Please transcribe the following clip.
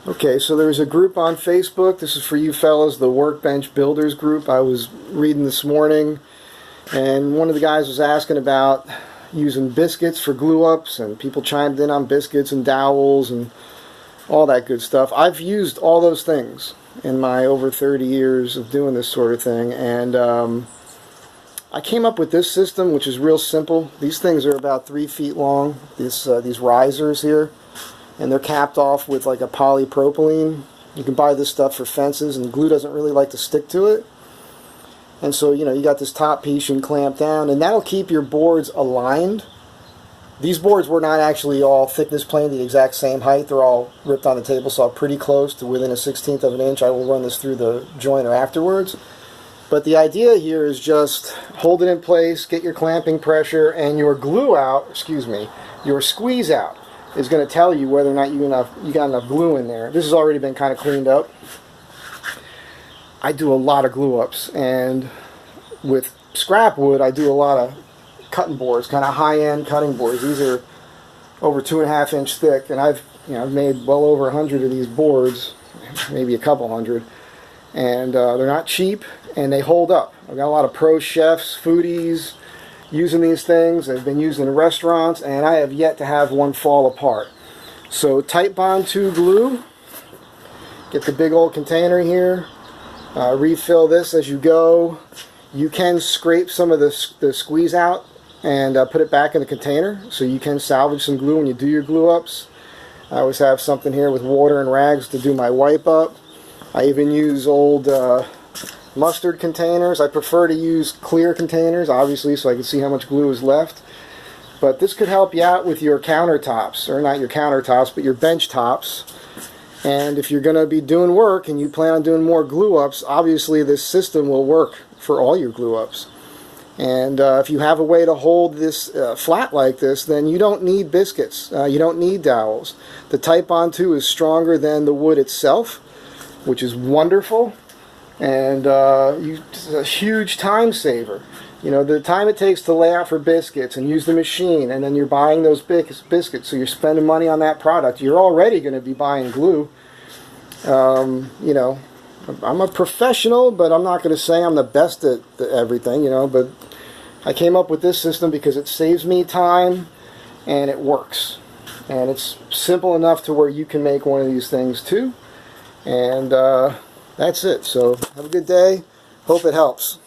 Okay, so there's a group on Facebook. This is for you fellas, the Workbench Builders group. I was reading this morning, and one of the guys was asking about using biscuits for glue-ups, and people chimed in on biscuits and dowels and all that good stuff. I've used all those things in my over 30 years of doing this sort of thing, and I came up with this system, which is real simple. These things are about 3 feet long, these risers here, and they're capped off with like a polypropylene. You can buy this stuff for fences, and glue doesn't really like to stick to it. And so, you got this top piece you can clamp down, and that'll keep your boards aligned. These boards were not actually all thickness planed the exact same height. They're all ripped on the table saw pretty close to within a 1/16 of an inch. I will run this through the joiner afterwards. But the idea here is just hold it in place, get your clamping pressure, and your glue out, your squeeze out is going to tell you whether or not you got enough glue in there. This has already been kind of cleaned up. I do a lot of glue ups, and with scrap wood I do a lot of cutting boards, kind of high-end cutting boards. These are over 2.5 inch thick, and I've made well over 100 of these boards, maybe a couple hundred, and they're not cheap, and they hold up. I've got a lot of pro chefs, foodies using these things. They've been used in restaurants, and I have yet to have one fall apart. So Titebond II glue, get the big old container here, refill this as you go. You can scrape some of the squeeze out and put it back in the container, so you can salvage some glue when you do your glue ups. I always have something here with water and rags to do my wipe up. I even use old mustard containers. I prefer to use clear containers, obviously, so I can see how much glue is left. But this could help you out with your countertops, or not your countertops, but your bench tops. And if you're going to be doing work and you plan on doing more glue ups, obviously this system will work for all your glue ups. And if you have a way to hold this flat like this, then you don't need biscuits. You don't need dowels. The Titebond II is stronger than the wood itself, which is wonderful. And it's a huge time saver. The time it takes to lay out for biscuits and use the machine, and then you're buying those biscuits, so you're spending money on that product. You're already going to be buying glue. I'm a professional, but I'm not going to say I'm the best at everything, but I came up with this system because it saves me time, and it works. And it's simple enough to where you can make one of these things too. And that's it. So have a good day. Hope it helps.